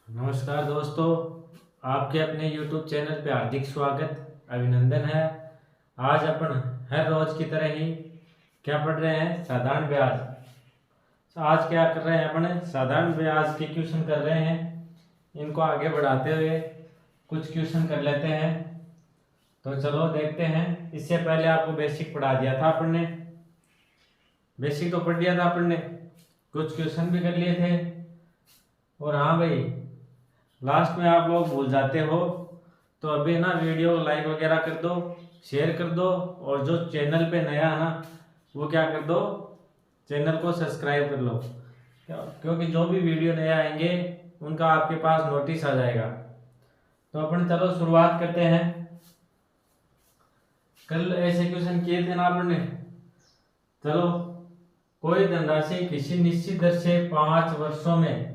नमस्कार दोस्तों, आपके अपने YouTube चैनल पे हार्दिक स्वागत अभिनंदन है। आज अपन हर रोज की तरह ही क्या पढ़ रहे हैं, साधारण ब्याज। तो आज क्या कर रहे हैं, अपन साधारण ब्याज के क्वेश्चन कर रहे हैं। इनको आगे बढ़ाते हुए कुछ क्वेश्चन कर लेते हैं। तो चलो देखते हैं। इससे पहले आपको बेसिक पढ़ा दिया था अपन ने, बेसिक तो पढ़ लिया था अपन ने, कुछ क्वेश्चन भी कर लिए थे। और हाँ भाई, लास्ट में आप लोग भूल जाते हो तो अभी ना वीडियो लाइक वगैरह कर दो, शेयर कर दो, और जो चैनल पे नया है ना वो क्या कर दो, चैनल को सब्सक्राइब कर लो, क्योंकि जो भी वीडियो नया आएंगे उनका आपके पास नोटिस आ जाएगा। तो अपन चलो शुरुआत करते हैं। कल ऐसे क्वेश्चन किए थे ना आपने। चलो, कोई धनराशि किसी निश्चित दर से 5 वर्षों में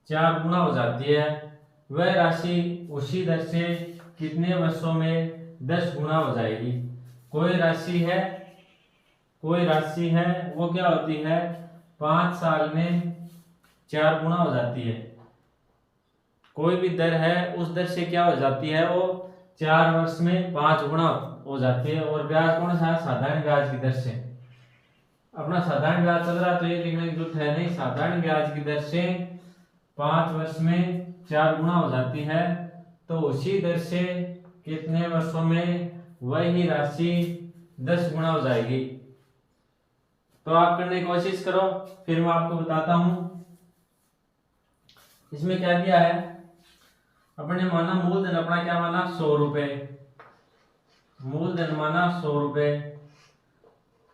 4 गुना हो जाती है, वह राशि उसी दर से कितने वर्षों में 10 गुना हो जाएगी। कोई राशि है वो क्या होती है, 5 साल में 4 गुना हो जाती है। कोई भी दर है उस दर से क्या हो जाती है, वो 4 वर्ष में 5 गुना हो जाती है। और ब्याज कौन सा है, साधारण ब्याज की दर से। अपना साधारण ब्याज चल रहा है तो ये लिखने की जरूरत है नहीं। साधारण ब्याज की दर से 5 वर्ष में 4 गुना हो जाती है, तो उसी दर से कितने वर्षों में वही राशि 10 गुना हो जाएगी। तो आप करने की कोशिश करो, फिर मैं आपको बताता हूं। इसमें क्या दिया है, अपने माना मूलधन, अपना क्या माना 100 रुपए, मूलधन माना 100 रुपए।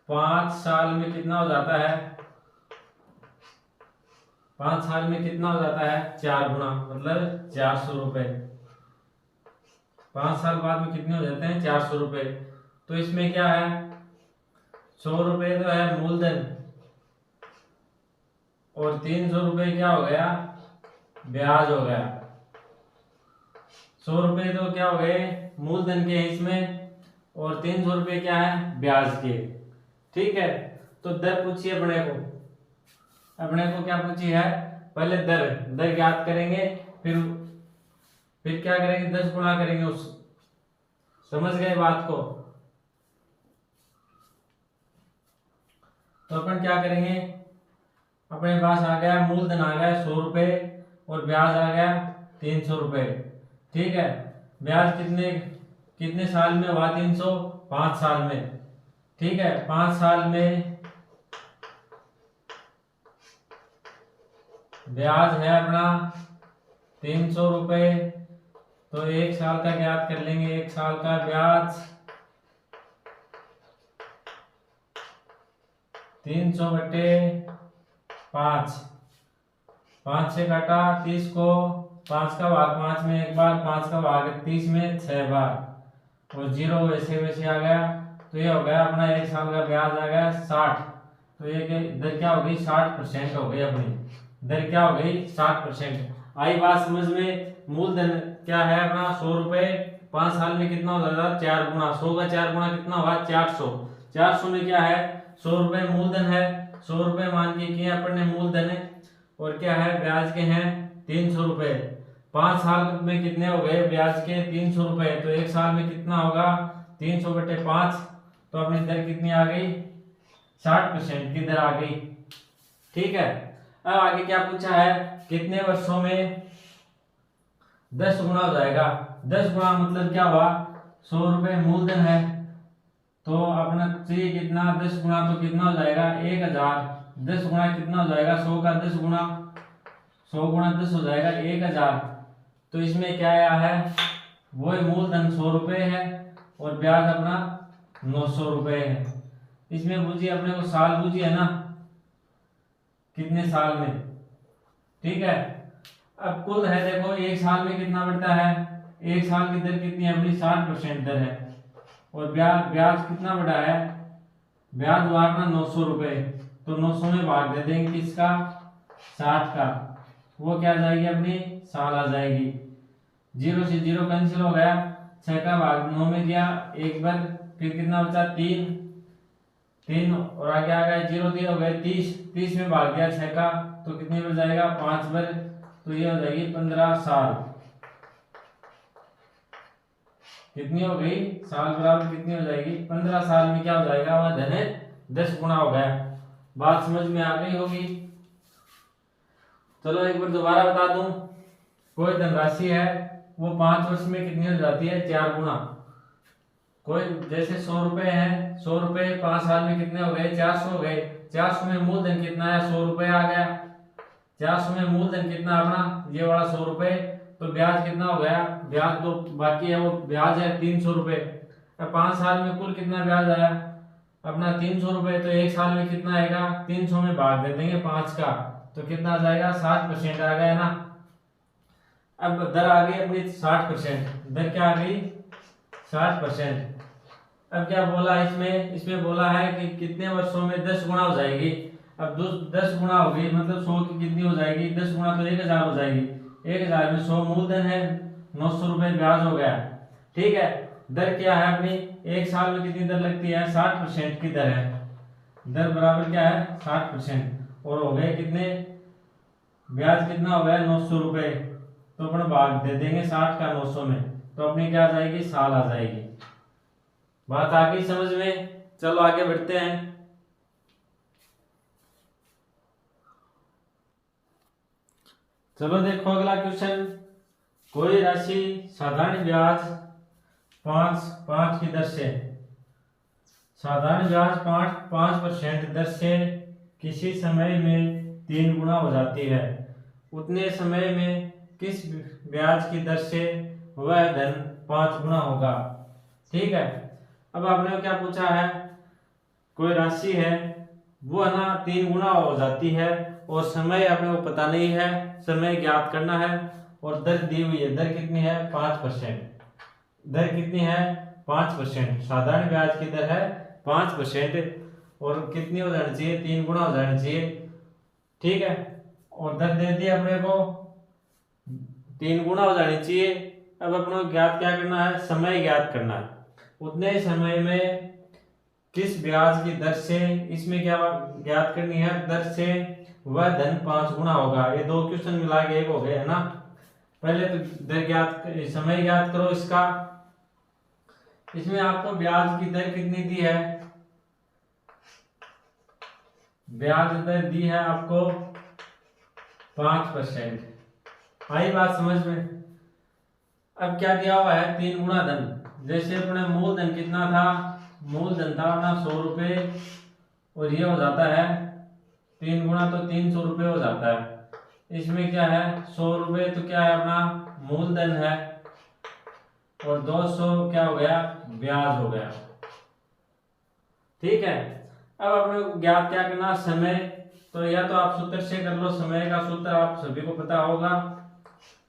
5 साल में कितना हो जाता है, 5 साल में कितना हो जाता है, 4 गुना, मतलब 400 रुपए। 5 साल बाद में कितने हो जाते हैं, 400 रुपए। तो इसमें क्या है, 100 रुपए तो है मूलधन, और 300 रुपए क्या हो गया, ब्याज हो गया। 100 रुपए तो क्या हो गए, मूलधन के इसमें, और 300 रुपए क्या है, ब्याज के। ठीक है, तो दर पूछिए अपने को क्या पूछी है, पहले दर ज्ञात करेंगे, फिर क्या करेंगे, 10 गुना करेंगे उस। समझ गए बात को। तो अपन क्या करेंगे, अपने पास आ गया मूलधन आ गया 100 रुपए, और ब्याज आ गया 300 रुपए। ठीक है, ब्याज कितने कितने साल में हुआ, 300, 5 साल में। ठीक है, 5 साल में ब्याज है अपना 300 रुपए। तो 1 साल का ज्ञात कर लेंगे, 1 साल का ब्याज 300 बटे 5, 5 से काटा 30 को, 5 का भाग 5 में एक बार, 5 का भाग 30 में 6 बार, और 0 वैसे वैसे आ गया। तो ये हो गया अपना 1 साल का ब्याज आ गया 60। तो ये दर क्या हो गई, 60% हो गई अपनी दर, क्या हो गई 60%। आई बात समझ में। मूलधन क्या है अपना 100 रुपए, 5 साल में कितना हो जाता है, 4 गुना। 100 का 4 गुना कितना हुआ, 400। 400 में क्या है, 100 रुपए मूलधन है, 100 रुपए मान के किए अपन ने मूलधन है, और क्या है, ब्याज के हैं 300 रुपए। 5 साल में कितने हो गए, ब्याज के 300 रुपए। तो 1 साल में कितना होगा, 300 बटे 5। तो अपनी दर कितनी आ गई, 60% की दर आ गई। ठीक है, अब आगे क्या पूछा है, कितने वर्षों में 10 गुना हो जाएगा। 10 गुना मतलब क्या हुआ, 100 रुपए मूलधन है, तो अपना चाहिए कितना, 10 गुना तो कितना हो जाएगा, 1000। 10 गुना कितना हो जाएगा, 100 का 10 गुना, 100 गुना 10 हो जाएगा 1000। तो इसमें क्या आया है, वो मूलधन 100 रुपए है, और ब्याज अपना 900 रुपए है। इसमें बूझिए अपने को साल बूझिए ना, कितने साल में। ठीक है, अब कुल है देखो, 1 साल में कितना बढ़ता है, 1 साल की दर कितनी है अपनी, 60% दर है। और ब्याज कितना बढ़ा है, ब्याज हुआ अपना 900 रुपए। तो 900 में भाग दे देंगे किसका, 60 का। वो क्या आ जाएगी अपनी, साल आ जाएगी। 0 से 0 कैंसिल हो गया, 6 का भाग 9 में दिया एक बार, फिर कितना बचा, 3, और आगे आ गया 0 दिया, हो गए 30। 30 में भाग दिया 6 का, तो कितने बच जाएगा, 5 बार तो ये हो जाएगी 15 साल। कितनी हो गई? साल बराबर कितनी हो जाएगी? 15 साल में क्या हो जाएगा? वह धन 10 गुना हो गया। बात समझ में आ गई होगी। चलो एक बार दोबारा बता दूं। कोई धनराशि है वो 5 वर्ष में कितनी हो जाती है? 4 गुना। कोई जैसे 100 रुपए है, 100 रुपए 5 साल में कितने हो गए? 400 हो गए। 400 में मूलधन कितना है? 100 रुपए आ गया। 400 में मूलधन कितना अपना? ये वाला 100 रुपए। तो ब्याज कितना हो गया? ब्याज तो बाकी है, वो ब्याज है 300 रुपए। अब 5 साल में कुल कितना ब्याज आया अपना? 300 रुपए। तो एक साल में कितना आएगा? 300 में भाग दे देंगे 5 का, तो कितना आ जाएगा? 60% आ गया ना। अब दर आ गई अपनी 60%। दर क्या आ गई? 60%। अब क्या बोला इसमें? इसमें बोला है कि कितने वर्षों में 10 गुना हो जाएगी। अब 10 गुना होगी मतलब 100 की कितनी हो जाएगी? 10 गुना तो 1000 हो जाएगी। 1000 में 100 मूलधन है, 900 रुपए ब्याज हो गया। ठीक है। दर क्या है अपनी? एक साल में कितनी दर लगती है? 60% की दर है। दर बराबर क्या है? 60%। और हो गए कितने? ब्याज कितना हो गया? 900 रुपए। तो अपन भाग दे देंगे 60 का 900 में, तो अपनी क्या आ जाएगी? साल आ जाएगी। बात आ गई समझ में? चलो आगे बढ़ते हैं। चलो देखो अगला क्वेश्चन। कोई राशि साधारण ब्याज 5 की दर से, साधारण ब्याज 5% दर से किसी समय में 3 गुना हो जाती है। उतने समय में किस ब्याज की दर से वह धन 5 गुना होगा? ठीक है। अब आपने क्या पूछा है? कोई राशि है वो है ना 3 गुना हो जाती है, और समय अपने को पता नहीं है, समय ज्ञात करना है, और दर दी हुई है। दर कितनी है? 5%। दर कितनी है? 5%। साधारण ब्याज की दर है 5%, और कितनी हो जानी चाहिए? 3 गुना हो जानी चाहिए। ठीक है। और दर दे दी अपने को 3 गुना हो जानी चाहिए। अब अपने को ज्ञात क्या करना है? समय ज्ञात करना है। उतने समय में किस ब्याज की दर से, इसमें क्या ज्ञात करनी है? दर से वह धन 5 गुना होगा। ये दो क्वेश्चन मिला के एक हो गए है ना। पहले तो दर ज्ञात, समय ज्ञात करो इसका। इसमें आपको ब्याज की दर कितनी दी है? ब्याज दर दी है आपको 5%। आई बात समझ में? अब क्या दिया हुआ है? 3 गुना धन। जैसे अपने मूलधन कितना था? मूलधन था अपना 100 रुपए, और ये हो जाता है 3 गुना तो 300 रुपये हो जाता है। इसमें क्या है? 100 रुपये तो क्या है अपना? मूलधन है, और 200 क्या हो गया? ब्याज हो गया। ठीक है। अब अपने ज्ञात क्या करना? समय। तो या तो आप सूत्र से कर लो। समय का सूत्र आप सभी को पता होगा।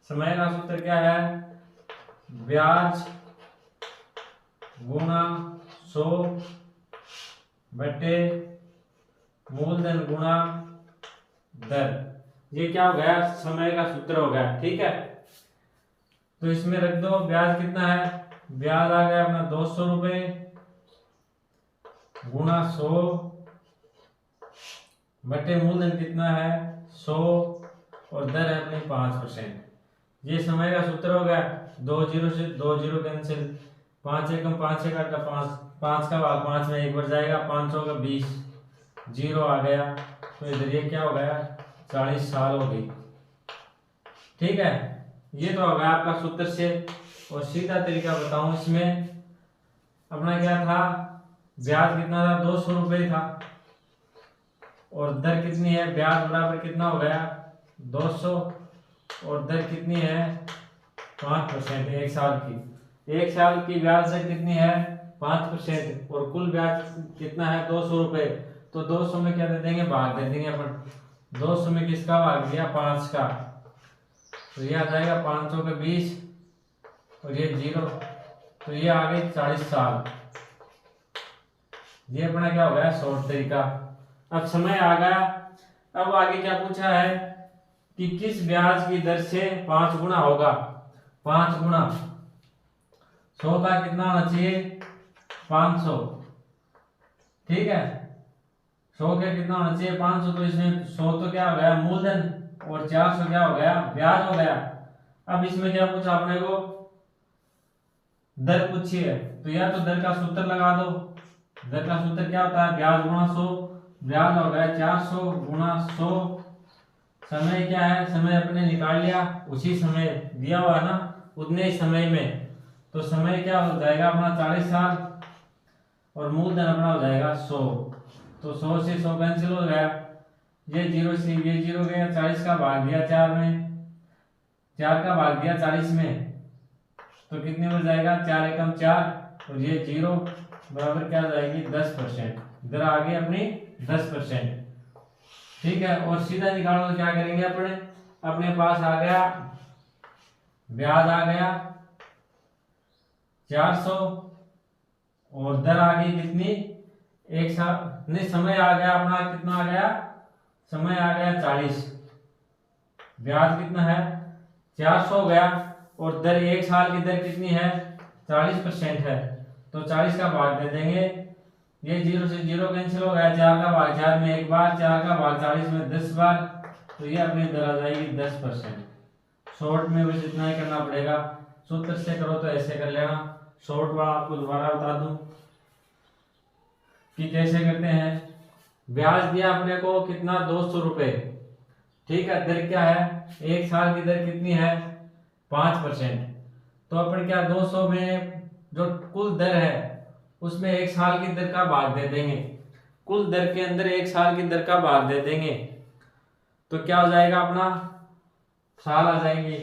समय का सूत्र क्या है? ब्याज गुना 100 बटे मूलधन गुना दर। ये क्या हो गया? समय का सूत्र हो गया। ठीक है। तो इसमें रख दो ब्याज कितना है? ब्याज आ गया अपना 200 रुपये गुना 100 बटे मूलधन कितना है? 100, और दर है अपनी 5%। ये समय का सूत्र हो गया। 2 जीरो से 2 जीरो कैंसिल, 5 एकम 5 एक आटा 5 का भाग 5 में 1 बढ़ जाएगा, 500 का 20, जीरो आ गया। तो इधर ये क्या हो गया? 40 साल हो गई। ठीक है। ये तो हो गया आपका सूत्र से। और सीधा तरीका बताऊं इसमें, अपना क्या था? ब्याज कितना था? 200 रुपये था, और दर कितनी है? ब्याज बराबर कितना हो गया? 200, और दर कितनी है? 5%। एक साल की, एक साल की ब्याज दर कितनी है? 5%, और कुल ब्याज कितना है? 200 रुपये। तो 200 में क्या दे देंगे? भाग दे देंगे अपन। 200 में किसका भाग दिया? 5 का। तो ये आ जाएगा 500 का 20, और ये 0, तो ये आ गई 40 साल। ये अपना क्या हो गया? शॉर्ट तरीका। अब समय आ गया। अब आगे क्या पूछा है कि किस ब्याज की दर से 5 गुना होगा? 5 गुना 100 का कितना होना चाहिए? 500। ठीक है। 100 का कितना होना चाहिए? 500। तो इसमें 100 तो क्या हो गया? मूलधन, और 400 क्या हो गया, ब्याज हो गया। अब इसमें क्या पूछा आपने को, दर पूछी है, तो या तो दर का सूत्र लगा दो। दर का सूत्र क्या होता है, ब्याज गुणा 100। ब्याज हो गया 400 गुणा 100। समय क्या है, समय अपने निकाल लिया, उसी समय दिया हुआ है ना, उतने ही समय में। तो समय क्या हो जाएगा अपना 40 साल, और मूलधन अपना हो जाएगा 100। तो 100 से 100 कैंसिल हो गया, ये 0 से ये 0 गया, 40 का भाग दिया 4 में, 4 का भाग दिया 40 में, तो कितने हो जाएगा, 4 एकम 4, और ये 0 बराबर क्या जाएगी 10%। इधर आ गई अपनी 10%। ठीक है, और सीधा निकालो तो क्या करेंगे, अपने पास आ गया ब्याज आ गया 400, और दर आ गई कितनी, एक साल नहीं, समय आ गया अपना कितना आ गया, समय आ गया 40, ब्याज कितना है 400 हो गया, और दर एक साल की दर कितनी है 40% है, तो 40 का भाग दे देंगे, ये 0 से 0 कैंसिल हो गया, 4 का भाग 4 में एक बार, 4 का भाग 40 में 10 बार, तो ये अपनी दर आ जाएगी 10%। शॉर्ट में बस इतना ही करना पड़ेगा, सूत्र से करो तो ऐसे कर लेना। शॉर्ट वाला आपको दोबारा बता दूं कि कैसे करते हैं। ब्याज दिया अपने को कितना 200 रुपए, ठीक है, दर क्या है, एक साल की दर कितनी है 5%। तो अपन क्या 200 में जो कुल दर है उसमें एक साल की दर का भाग दे देंगे, कुल दर के अंदर एक साल की दर का भाग दे देंगे, तो क्या हो जाएगा अपना साल आ जाएंगे।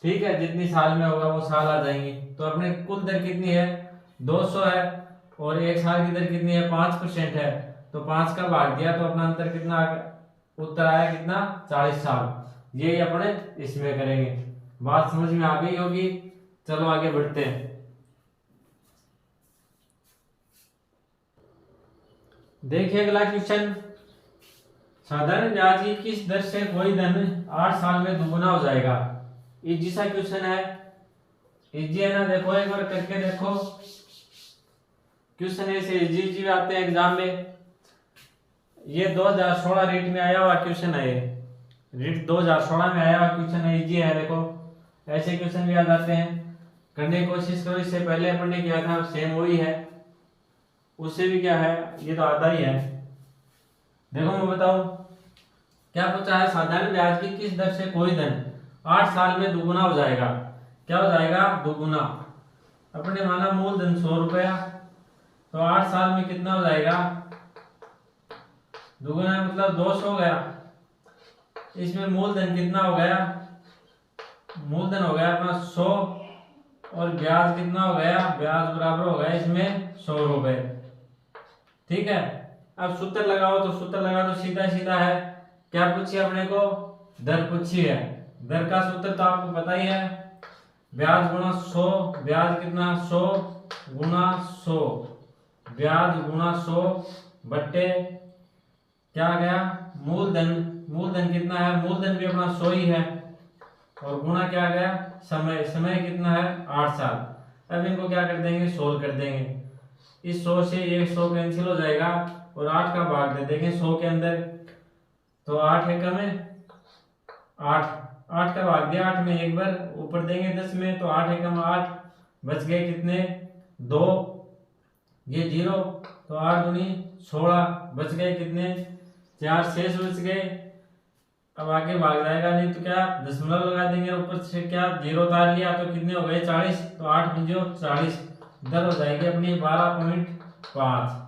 ठीक है, जितनी साल में होगा वो साल आ जाएंगे। तो अपने कुल दर कितनी है 200 है, और एक साल की दर कितनी है 5% है, तो 5 का भाग दिया तो अपना अंतर कितना आ गया, उत्तर आया कितना 40 साल। ये अपने इसमें करेंगे। बात समझ में आ गई होगी, चलो आगे बढ़ते हैं। देखिए अगला क्वेश्चन, साधारण ब्याज की किस दर से कोई धन 8 साल में दुगुना हो जाएगा। इजी सा क्वेश्चन है, इजी है ना, देखो एक बार करके देखो। क्वेश्चन ऐसे इजी इजी आते हैं एग्जाम में। ये 2016 रीट में आया हुआ क्वेश्चन है, ये रीट 2016 में आया हुआ क्वेश्चन है, इजी है। देखो ऐसे क्वेश्चन भी आ जाते हैं, करने की कोशिश करो। इससे पहले अपन ने किया था सेम वही है, उससे भी क्या है ये तो आता ही है। देखो मैं बताऊं क्या पूछा है, साधारण ब्याज की किस दर से कोई धन 8 साल में दुगुना हो जाएगा। क्या हो जाएगा दुगुना, अपने माना मूलधन 100 रुपया, तो 8 साल में कितना हो जाएगा दुगुना, मतलब 200 हो गया। इसमें मूलधन कितना हो गया, मूलधन हो गया अपना 100, और ब्याज कितना हो गया, ब्याज बराबर हो गया इसमें 100 रुपए। ठीक है, अब सूत्र लगाओ, तो सूत्र लगा दो, सीधा सीधा है। क्या पूछी अपने को, दर पूछी है। दर का सूत्र तो आपको पता ही है, ब्याज गुणा 100, ब्याज कितना 100 गुणा 100, ब्याज गुणा 100 बट्टे क्या आ गया मूलधन, मूलधन कितना है, मूलधन भी अपना 100 ही है, और गुणा क्या आ गया समय, समय कितना है 8 साल। अब इनको क्या कर देंगे सोल्व कर देंगे, इस 100 से ये 100 कैंसिल हो जाएगा, और 8 का भाग दे देंगे 100 के अंदर, तो 8 एकम में 8, 8 का भाग दिया 8 में एक बार, ऊपर देंगे 10 में, तो 8 एकम 8, बच गए कितने 2, ये 0, तो 8 दूनी 16, बच गए कितने 4 शेष बच गए। अब आगे भाग जाएगा नहीं तो क्या दशमलव लगा देंगे, ऊपर से क्या 0 उतार लिया, तो कितने हो गए 40, तो 8 पंजो 40, दर हो जाएगी अपनी 12.5।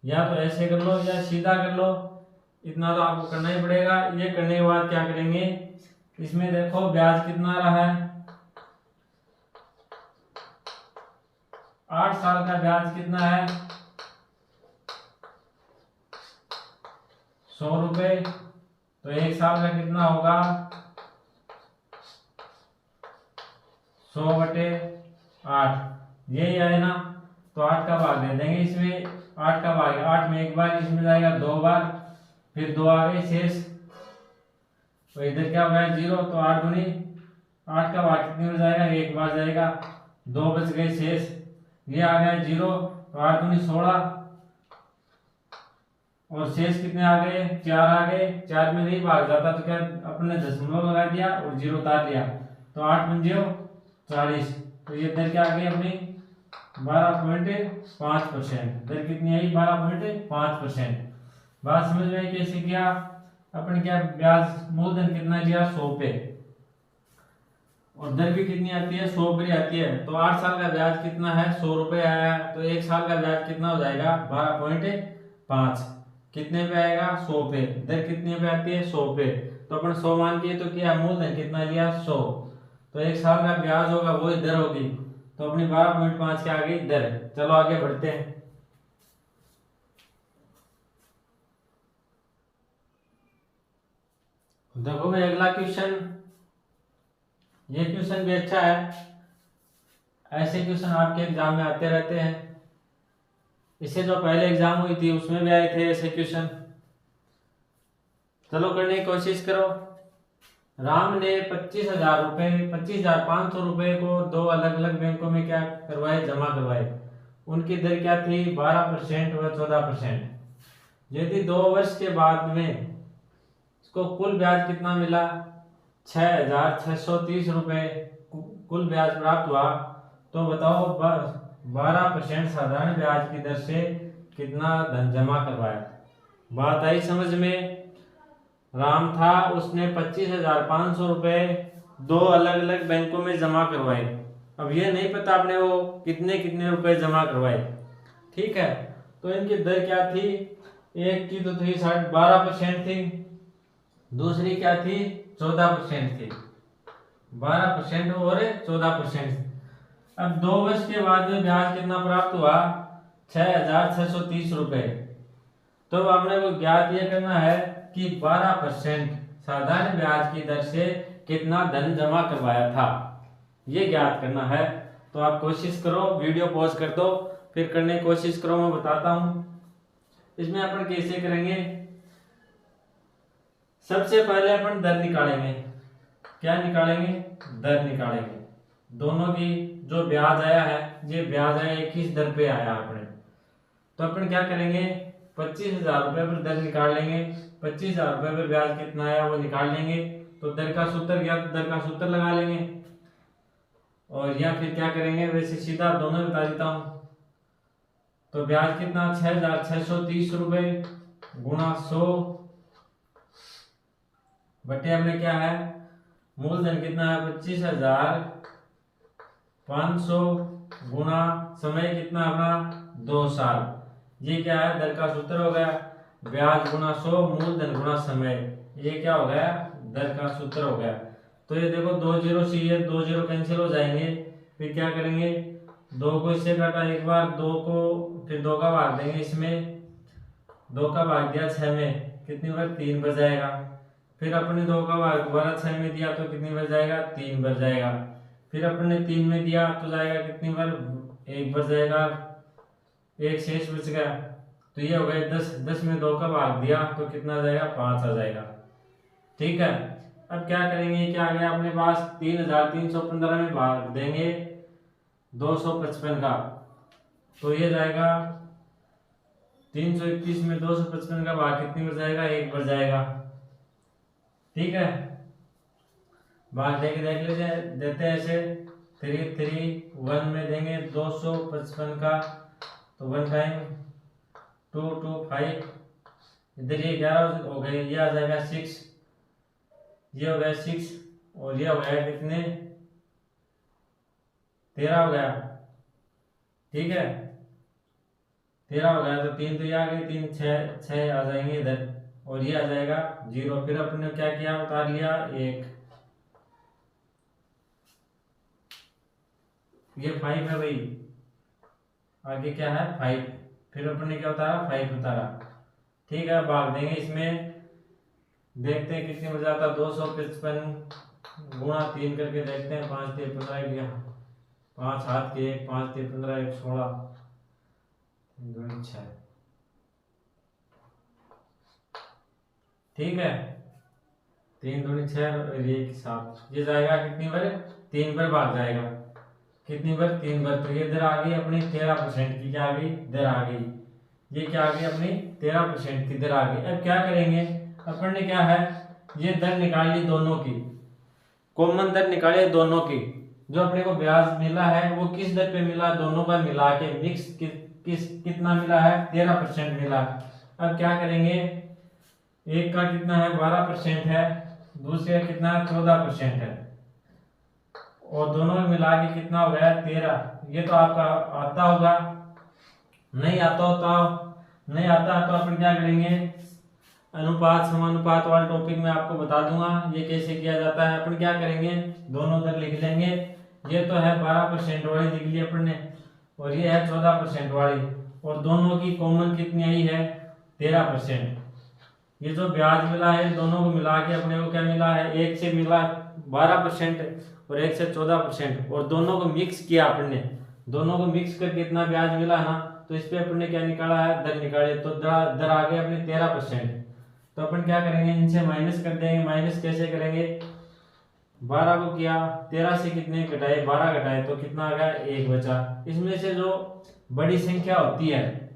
या तो ऐसे कर लो या सीधा कर लो, इतना तो आपको करना ही पड़ेगा। ये करने के बाद क्या करेंगे, इसमें देखो ब्याज कितना रहा है 8 साल का ब्याज कितना है 100 रुपए, तो एक साल का कितना होगा 100 बटे 8, यही है ना। तो 8 का भाग दे देंगे इसमें, 8 का भाग 8 में एक बार, इसमें जाएगा 2 बार, फिर 2 आ गए शेष, तो इधर क्या हो गया 0, तो 8 दूनी 8 का भाग कितने में जाएगा एक बार जाएगा, 2 बच गए शेष, ये आ गया 0, तो 8 दूनी 16, और शेष कितने आ गए, 4 आ गए। 4 में नहीं भाग जाता तो क्या अपने दशमलव लगा दिया और 0 उतार लिया, तो 8 पंजे 40। तो ये दर क्या आ गई अपनी 12.5%। दर कितनी आई 12.5%। बात समझ में आई कैसे किया अपन, क्या ब्याज मूलधन कितना लिया 100 पे, और दर भी कितनी आती है 100 पर आती है। तो 8 साल का ब्याज कितना है 100 रुपए आया, तो 1 साल का ब्याज कितना हो जाएगा 12.5। कितने पे आएगा 100 पे। दर कितने पे आती है 100 पे, तो अपन 100 मान के तो क्या मूलधन कितना लिया 100, तो 1 साल का ब्याज होगा वही दर होगी, तो अपनी 12.5 के आ गई दर। चलो आगे बढ़ते हैं। देखो भाई अगला क्वेश्चन, ये क्वेश्चन भी अच्छा है, ऐसे क्वेश्चन आपके एग्जाम में आते रहते हैं। इससे जो पहले एग्जाम हुई थी उसमें भी आए थे ऐसे क्वेश्चन। चलो करने की कोशिश करो। राम ने 25,000 रुपए 25,500 रुपए को 2 अलग अलग बैंकों में क्या करवाए, जमा करवाए। उनकी दर क्या थी 12% व 14%। यदि 2 वर्ष के बाद में इसको कुल ब्याज कितना मिला 6,630 रुपए कुल ब्याज प्राप्त हुआ, तो बताओ 12% साधारण ब्याज की दर से कितना धन जमा करवाया। बात आई समझ में। राम था, उसने 25,500 रुपए 2 अलग अलग बैंकों में जमा करवाए। अब ये नहीं पता आपने वो कितने कितने रुपए जमा करवाए, ठीक है। तो इनकी दर क्या थी, एक की तो थी 12% थी, दूसरी क्या थी 14% थी। 12% और 14%। अब 2 वर्ष के बाद में ब्याज कितना प्राप्त हुआ 6,630 रुपए। तो हमने वो ज्ञात ये करना है कि 12% साधारण ब्याज की दर से कितना धन जमा करवाया था, ये ज्ञात करना है। तो आप कोशिश करो, वीडियो पॉज कर दो, फिर करने की कोशिश करो, मैं बताता हूं। इसमें अपन कैसे करेंगे, सबसे पहले अपन दर निकालेंगे। क्या निकालेंगे, दर निकालेंगे। दोनों की जो ब्याज आया है, ये ब्याज आया 21 दर पे आया अपने, तो अपन क्या करेंगे 25,000 रुपए पर दर निकाल लेंगे। 25,000 रुपए पर ब्याज कितना आया वो निकाल लेंगे, तो दर का सूत्र या दर का सूत्र लगा लेंगे, और या फिर क्या करेंगे वैसे सीधा दोनों बता देता हूं। तो ब्याज कितना 6,630 रुपए गुणा 100 बटे हमने क्या है मूलधन कितना है 25,500 गुणा समय कितना अपना 2 साल। ये क्या है दर का सूत्र हो गया, ब्याज गुणा 100 मूलधन गुणा समय, ये क्या हो गया दर का सूत्र हो गया। तो ये देखो 2 जीरो से ये 2 जीरो कैंसिल हो जाएंगे, फिर क्या करेंगे 2 को इससे काटा एक बार, 2 को फिर 2 का भाग देंगे इसमें, 2 का भाग दिया 6 में, कितनी बार 3 बच जाएगा। फिर अपने 2 का भाग दोबारा 6 में दिया तो कितनी बच जाएगा 3 बच जाएगा। फिर अपने 3 में दिया तो जाएगा कितनी बार 1 बच जाएगा, 1 शेष बच गया। तो ये हो गया 10, 10 में 2 का भाग दिया तो कितना जाएगा 5 आ जाएगा, ठीक है। अब क्या करेंगे, क्या आ गया अपने पास 3,315 में भाग देंगे 255 का, तो ये जाएगा 321 में 255 का भाग कितनी बच जाएगा 1 बच जाएगा, ठीक है। भाग देके देख लीजिए, देते हैं ऐसे 331 में देंगे 255 का, तो 1 टाइम 2 2 5, इधर ये 11 हो गए, ये आ जाएगा 6, ये हो गया 6, और ये हो गया कितने 13 हो गया, ठीक है 13 हो गया। तो 3 तो ये आ गए, 3 6 आ जाएंगे इधर, और ये आ जाएगा 0। फिर अपने क्या किया उतार लिया 1, ये 5 है भाई, आगे क्या है 5, फिर अपने क्या उतारा 5 उतारा, ठीक है। भाग देंगे इसमें, देखते हैं कितनी बच जाता 255 गुणा 3 करके देखते हैं, 5 3 15 गया, 5 हाथ के 1, 5 3 15 1 16 2 6, ठीक है 3 2 6 और 1 7, ये जाएगा कितनी बार 3 बार भाग जाएगा, कितनी बार 3 बार। तो ये दर आ गई अपनी 13% की, क्या आ गई दर आ गई, ये क्या आ गई अपनी 13% किधर आ गई। अब क्या करेंगे, अपन ने क्या है, ये दर निकाल ली दोनों की, कॉमन दर निकाले दोनों की। जो अपने को ब्याज मिला है वो किस दर पे मिला, दोनों का मिला के मिक्स कितना मिला है, 13% मिला। अब क्या करेंगे, एक का कितना है 12% है, दूसरे का कितना है 14% है, और दोनों में मिला के कितना हो गया 13। ये तो आपका आता होगा, नहीं आता हो तो नहीं आता तो अपन क्या करेंगे, अनुपात समानुपात वाले टॉपिक में आपको बता दूंगा ये कैसे किया जाता है। अपन क्या करेंगे, दोनों दर लिख लेंगे। ये तो है 12% वाली लिख ली अपन ने, और ये है 14% वाली, और दोनों की कॉमन कितनी आई है 13%। ये जो ब्याज मिला है दोनों को मिला के अपने को क्या मिला है, एक से मिला 12% और एक से 14%, और दोनों को मिक्स किया अपन ने, दोनों को मिक्स करके कितना ब्याज मिला ना, तो इस पे अपन ने क्या निकाला है, दर निकाले, तो दर आ गई अपने 13%। तो अपन क्या करेंगे, इनसे माइनस कर देंगे। माइनस कैसे करेंगे, 12 को किया 13 से कितने घटाए, 12 घटाए तो कितना आ गया 1 बचा। इसमें से जो बड़ी संख्या होती है,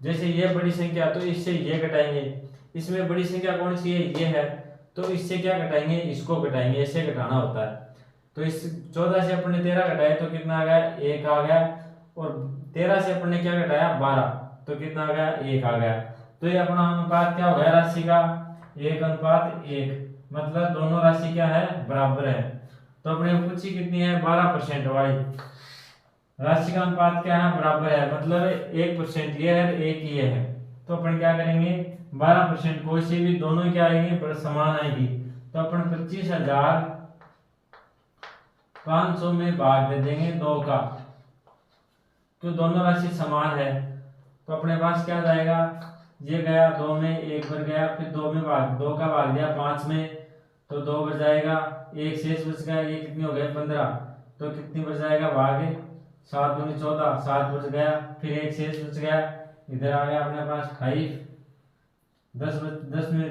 जैसे ये बड़ी संख्या, तो इससे ये घटाएंगे। इसमें बड़ी संख्या कौन सी है, ये है, तो इससे क्या घटाएंगे, इसको घटाएंगे, ऐसे घटाना होता है। तो इस 14 से अपन ने 13 घटाए तो कितना आ गया 1 आ गया, और 13 से अपन ने क्या घटाया 12 तो कितना आ गया 1 आ गया। तो ये अपना अनुपात क्या हो गया राशि का, 1:1, मतलब दोनों राशि क्या है, बराबर है। तो अपने पूछी कितनी है 12% वाली राशि का अनुपात क्या है, बराबर है, मतलब 1% ये है, 1 ये है। तो अपन क्या करेंगे, 12% कोई से भी दोनों क्या आएंगे, पर समान आएगी। तो अपन 25,500 में भाग दे देंगे 2 का, तो दोनों राशि समान है। तो अपने पास क्या जाएगा, ये गया 2 में, 1 बढ़ गया, फिर 2 में भाग 2 का भाग दिया 5 में, तो 2 बच जाएगा, 1 शेष बच गया, ये कितनी हो गए 15, तो कितनी बच जाएगा भाग 7 दूनी 14, 7 बच गया, फिर 1 शेष बच गया, इधर आ गया अपने पास 5, 10 में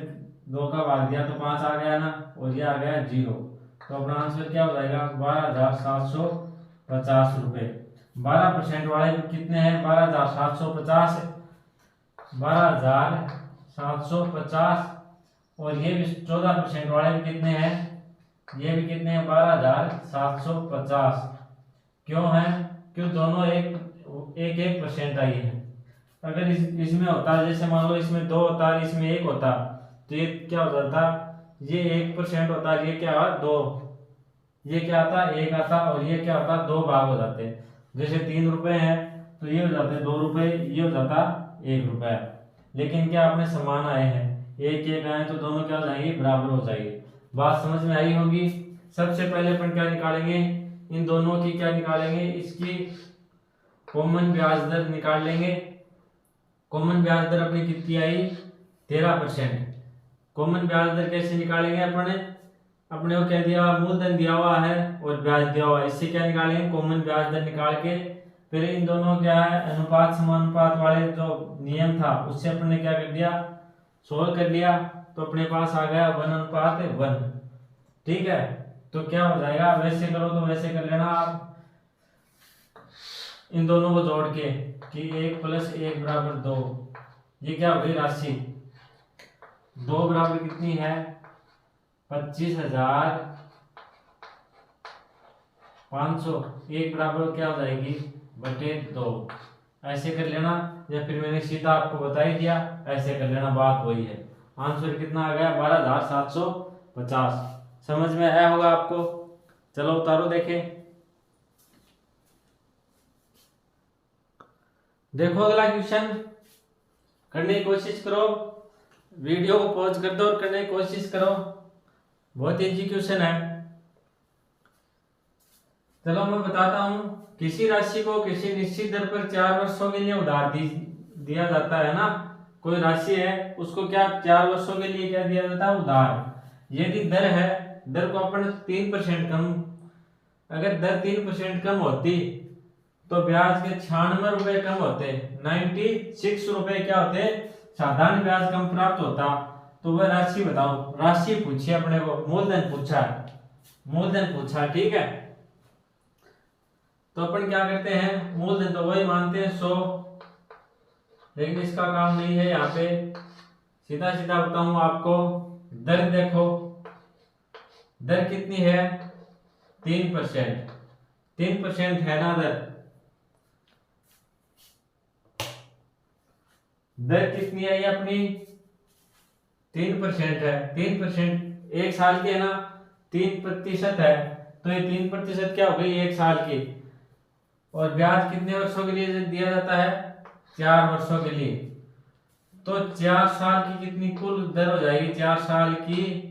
2 का भाग दिया तो 5 आ गया ना, और ये आ गया 0। तो अपना आंसर क्या हो जाएगा 12,750 रुपये। 12% वाले कितने हैं, 12,750, 12,750, और ये भी 14% वाले भी कितने हैं, ये भी कितने हैं 12,750। क्यों है, क्यों दोनों एक परसेंट आई है। अगर इसमें होता, जैसे मान लो इसमें 2 होता है, इसमें 1 होता, तो ये क्या हो जाता, ये 1% होता, ये क्या हुआ 2, ये क्या आता 1 आता, और ये क्या होता 2 भाग हो जाते। जैसे 3 रुपए हैं तो ये हो जाते 2 रुपए, ये हो जाता 1 रुपया। लेकिन क्या आपने समान आए हैं, 1 आए, तो दोनों क्या हो जाएंगे, बराबर हो जाएंगे। बात समझ में आई होगी। सबसे पहले अपन क्या निकालेंगे, इन दोनों की क्या निकालेंगे, इसकी कॉमन ब्याज दर निकाल लेंगे। कॉमन ब्याज दर अपनी कितनी आई 13%। कॉमन ब्याज दर कैसे निकालेंगे, अपने को क्या दिया, मूलधन दिया हुआ है और ब्याज दिया हुआ है, इससे क्या निकालेंगे कॉमन ब्याज दर निकाल के, फिर इन दोनों क्या है अनुपात समानुपात वाले जो नियम था उससे अपन ने क्या कर दिया, सोल्व कर लिया, तो अपने पास आ गया 1:1। ठीक है, तो क्या हो जाएगा, वैसे करो तो वैसे कर लेना आप, इन दोनों को जोड़ के कि 1 + 1 = 2। ये क्या हो गई राशि, 2 बराबर कितनी है 25,500, 1 बराबर क्या हो जाएगी बटे 2। ऐसे कर लेना, या फिर मैंने सीधा आपको बता ही दिया, ऐसे कर लेना, बात वही है। आंसर कितना आ गया 12,750। समझ में आया होगा आपको। चलो उतारो देखें। देखो अगला क्वेश्चन, करने की कोशिश करो, वीडियो को पॉज कर दो और करने की कोशिश करो, बहुत इजी क्वेश्चन है। चलो मैं बताता हूं, किसी राशि को किसी निश्चित दर पर 4 वर्षों के लिए उधार दिया जाता है ना, कोई राशि है उसको क्या 4 वर्षों के लिए क्या दिया जाता है, उधार। यदि दर है, दर को अपन 3% कम, अगर दर 3% कम होती तो ब्याज के 96 रुपए कम होते, 96 रुपए क्या होते, साधारण ब्याज कम प्राप्त होता। तो वह राशि बताओ, राशि पूछी अपने को, मूलधन पूछा, मूलधन पूछा, ठीक है। तो अपन क्या करते हैं, मूलधन तो वही मानते हैं 100, लेकिन इसका काम नहीं है यहाँ पे। सीधा सीधा बताऊं आपको, दर देखो, दर कितनी है 3%। 3% है ना दर। दर कितनी है ये अपनी 3% है। 3% एक साल की है ना, 3% है, तो ये 3% क्या हो गई एक साल की। और ब्याज कितने वर्षों के लिए दिया जाता है 4 वर्षों के लिए। तो 4 साल की कितनी कुल दर हो जाएगी, 4 साल की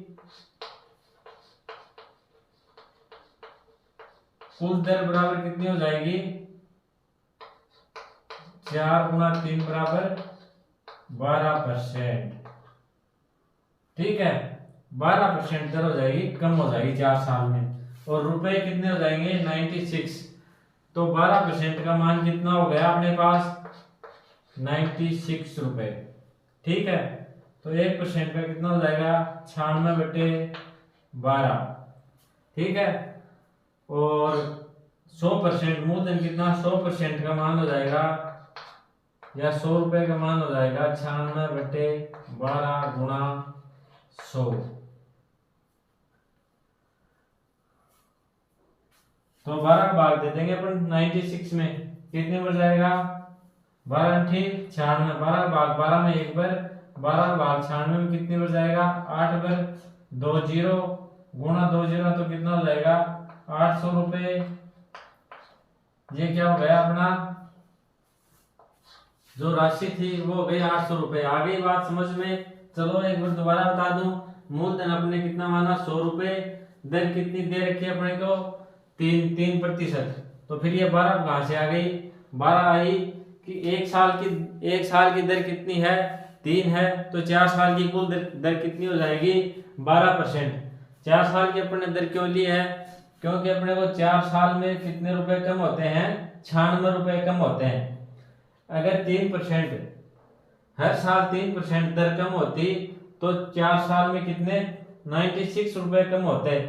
कुल दर बराबर कितनी हो जाएगी 4 गुना 3 बराबर 12%। ठीक है, 12% दर हो जाएगी, कम हो जाएगी 4 साल में। और रुपए कितने हो जाएंगे 96। तो 12% का मान कितना हो गया अपने पास 96 रुपए। ठीक है, तो 1% का कितना हो जाएगा 96/12। ठीक है, और 100% मूलधन कितना 100% का मान हो जाएगा, या 100 रुपए का मान हो जाएगा 96/12 गुणा 100। तो 12 का भाग दे देंगे अपन 96 में, कितने बच जाएगा 12 ठीक 96। 12 भाग 12 में एक बार, 12 भाग 96 में कितने बच जाएगा 8 बार 2 जीरो गुणा 2 जीरो, तो कितना हो जाएगा 800 रुपए। ये क्या हो गया अपना, जो राशि थी वो हो गई 800 रुपए। आ गई बात समझ में। चलो एक बार दोबारा बता दूं, मूलधन अपने कितना माना 100 रुपए, दर कितनी दे रखी है अपने को 3%। तो फिर ये 12 कहां से आ गई, 12 आई कि एक साल की दर कितनी है 3 है, तो 4 साल की कुल दर कितनी हो जाएगी 12%। 4 साल की अपने दर क्यों ली है, क्योंकि अपने को 4 साल में कितने रुपए कम होते हैं 96 रुपए कम होते हैं। अगर 3% हर साल 3% दर कम होती तो 4 साल में कितने 96 रुपए कम होते।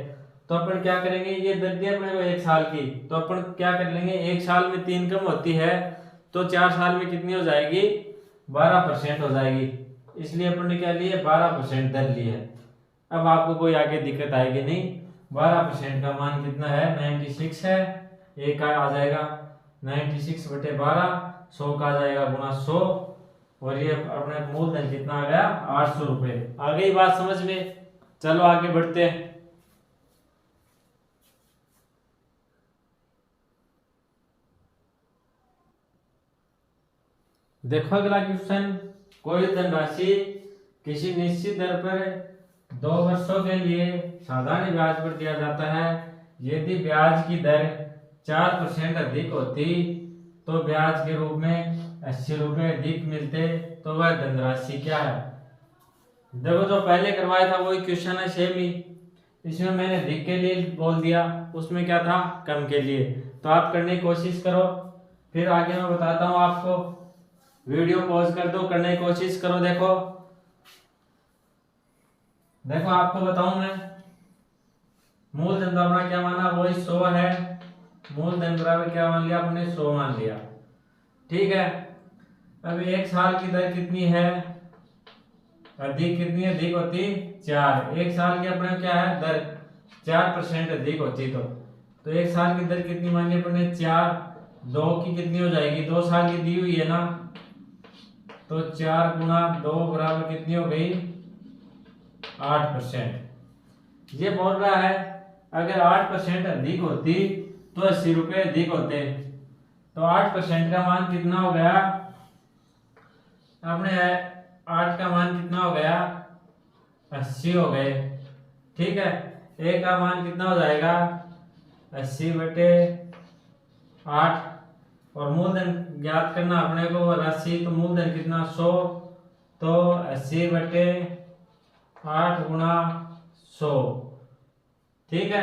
तो अपन क्या करेंगे, ये दर दी अपने को एक साल की, तो अपन क्या कर लेंगे, एक साल में 3 कम होती है तो 4 साल में कितनी हो जाएगी 12% हो जाएगी। इसलिए अपन ने क्या लिया 12% दर ली है। अब आपको कोई आगे दिक्कत आएगी नहीं। 12% का मान कितना है 96 है, एक का आ जाएगा 96/12, 100 का आ जाएगा गुणा 100, और ये अपने मूलधन कितना आ गया 800 रुपए। आ गई बात समझ में। चलो आगे बढ़ते हैं। देखो अगला क्वेश्चन, कोई धनराशि किसी निश्चित दर पर 2 वर्षों के लिए साधारण ब्याज पर दिया जाता है। यदि ब्याज की दर 4% अधिक होती तो ब्याज के रूप में 80 रुपए अधिक मिलते, तो वह धनराशि क्या है। देखो जो पहले करवाया था वही क्वेश्चन है सेम ही। इसमें मैंने अधिक के लिए बोल दिया, उसमें क्या था कम के लिए। तो आप करने की कोशिश करो, फिर आगे मैं बताता हूँ आपको। वीडियो पॉज कर दो, करने की कोशिश करो। देखो आपको बताऊं मैं, मूलधन अपना क्या माना वही 100 है। मूलधन बराबर क्या मान लिया आपने 100 मान लिया। ठीक है, अब एक साल की दर कितनी है, अधिक कितनी अधिक होती 4। एक साल की अपने क्या है दर 4% अधिक होती, तो एक साल की दर कितनी मानी अपने 4। 2 की कितनी हो जाएगी 2 साल की दी हुई है ना, तो 4 गुना 2 बराबर कितनी हो गई 8%। ये बोल रहा है अगर 8% अधिक होती तो 80 रुपए अधिक होते। तो 8% का मान कितना हो गया अपने 8 का मान कितना हो गया 80 हो गए। ठीक है, ए का मान कितना हो जाएगा 80/8, और मूलधन ज्ञात करना अपने को राशि, तो मूलधन कितना 100, तो 80/8 गुणा 100। ठीक है,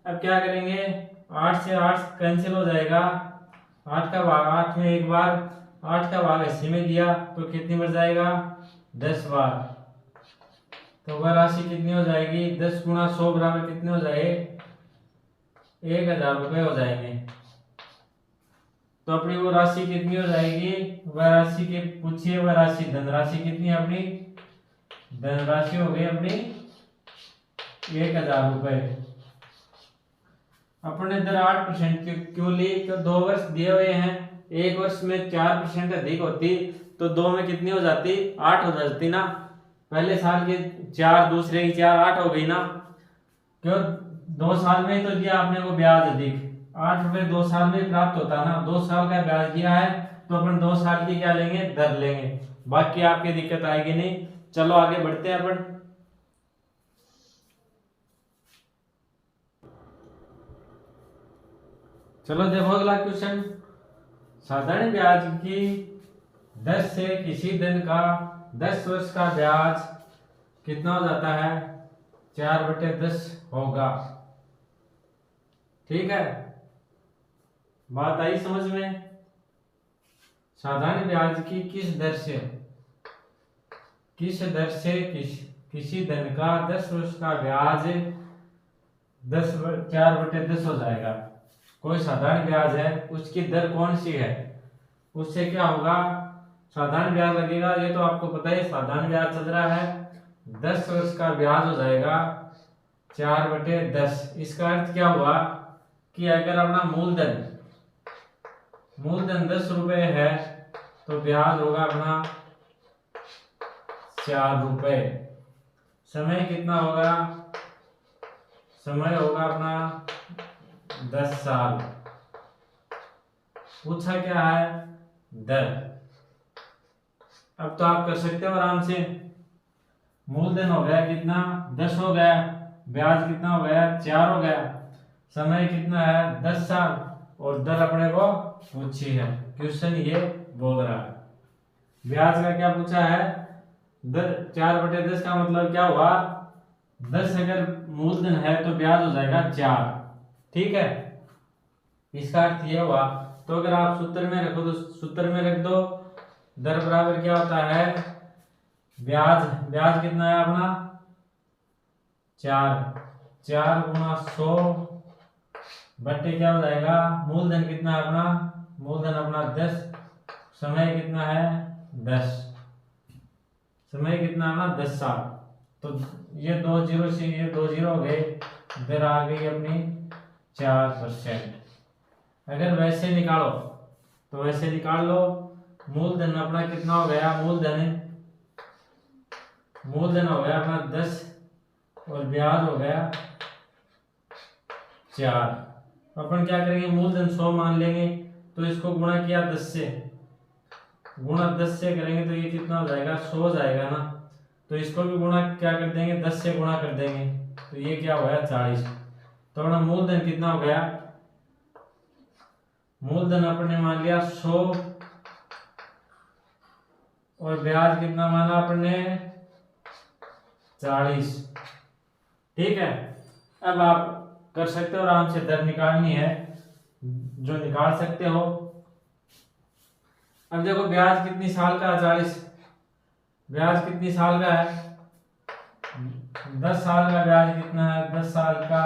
अब क्या करेंगे 8 से 8 कैंसिल हो जाएगा, 8 का भाग 8 में एक बार, 8 का भाग 80 में दिया तो कितनी बच जाएगा 10 बार। तो वह राशि कितनी हो जाएगी 10 गुणा 100 बराबर कितने हो जाए 1000 रुपए हो जाएंगे। तो तो अपनी वो राशि कितनी हो जाएगी, वह राशि के पूछिए, वह राशि धनराशि कितनी है अपनी, धनराशि हो गई अपनी 1000 रुपए। अपने इधर 8% क्यों ली, तो 2 वर्ष दिए हुए हैं, एक वर्ष में 4% अधिक होती तो 2 में कितनी हो जाती, 8 हो जाती ना। पहले साल के 4, दूसरे की 4, 8 हो गई ना। क्यों, 2 साल में तो दिया आपने को ब्याज अधिक, 8 रुपए 2 साल में प्राप्त होता ना। 2 साल का ब्याज दिया है तो अपन 2 साल की क्या लेंगे, दर लेंगे, बाकी आपकी दिक्कत आएगी नहीं। चलो आगे बढ़ते हैं अपन। चलो देखो अगला क्वेश्चन, साधारण ब्याज की दर से किसी धन का 10 वर्ष का ब्याज कितना हो जाता है, 4/10 होगा। ठीक है, बात आई समझ में। साधारण ब्याज की किस दर से किसी धन का 10 वर्ष का ब्याज 4/10 हो जाएगा। कोई साधारण ब्याज है, उसकी दर कौन सी है, उससे क्या होगा, साधारण ब्याज लगेगा। ये तो आपको पता है, साधारण ब्याज चल रहा है, 10 वर्ष का ब्याज हो जाएगा 4/10। इसका अर्थ क्या हुआ कि अगर अपना मूलधन 10 रुपए है तो ब्याज होगा अपना 4 रुपए। समय कितना होगा, समय होगा अपना 10 साल। पूछा क्या है, दर। अब तो आप कर सकते हो आराम से। मूलधन हो गया कितना, 10 हो गया, ब्याज कितना हो गया, 4 हो गया, समय कितना है 10 साल, और दर अपने को पूछी है। क्वेश्चन ये बोल रहा है, ब्याज का क्या पूछा है, दर 4/10 का मतलब क्या हुआ, 10 अगर मूलधन है तो ब्याज हो जाएगा 4। ठीक है, इसका अर्थ ये हुआ। तो अगर आप सूत्र में रखो तो सूत्र में रख दो, दर बराबर क्या होता है, ब्याज कितना है अपना 4 गुना 100 बट्टे क्या हो जाएगा, मूलधन कितना है अपना, मूलधन अपना 10, समय कितना है 10, समय कितना है अपना 10 साल। तो ये 2 जीरो से ये 2 जीरो हो गए, दर आ गई अपनी 4%। अगर वैसे निकालो तो वैसे निकाल लो, मूलधन अपना कितना हो गया, मूलधन हो गया अपना 10 और ब्याज हो गया 4। अपन क्या करेंगे, मूलधन 100 मान लेंगे, तो इसको गुणा किया 10 से, गुणा 10 से करेंगे तो ये कितना हो जाएगा, 100 हो जाएगा ना। तो इसको भी गुणा क्या कर देंगे, 10 से गुणा कर देंगे, तो ये क्या हो गया 40। तो अपना मूलधन कितना हो गया, मूलधन अपने मान लिया 100 और ब्याज कितना माना अपने 40। ठीक है, अब आप कर सकते हो आराम से, दर निकालनी है जो निकाल सकते हो। अब देखो ब्याज कितनी साल का है, 40, ब्याज कितनी साल का है, 10 साल का ब्याज कितना है, 10 साल का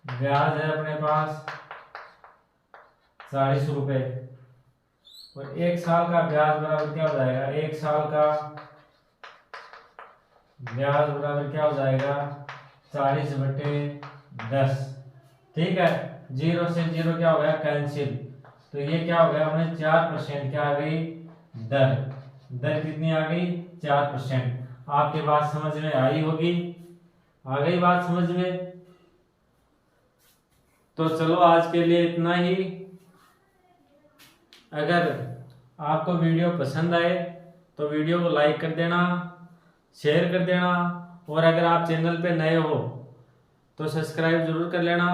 ब्याज है अपने पास 40 रुपए, और 1 साल का ब्याज बराबर क्या हो जाएगा, 1 साल का ब्याज बराबर क्या हो जाएगा 40/10। ठीक है, 0 से 0 क्या हो गया कैंसिल, तो ये क्या हो गया अपने 4% क्या आ गई, दर कितनी आ गई 4%। आपके बात समझ में आई होगी, आ गई बात समझ में। तो चलो आज के लिए इतना ही। अगर आपको वीडियो पसंद आए तो वीडियो को लाइक कर देना, शेयर कर देना, और अगर आप चैनल पे नए हो तो सब्सक्राइब जरूर कर लेना,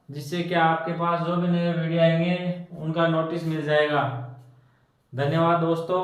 जिससे कि आपके पास जो भी नए वीडियो आएंगे उनका नोटिस मिल जाएगा। धन्यवाद दोस्तों।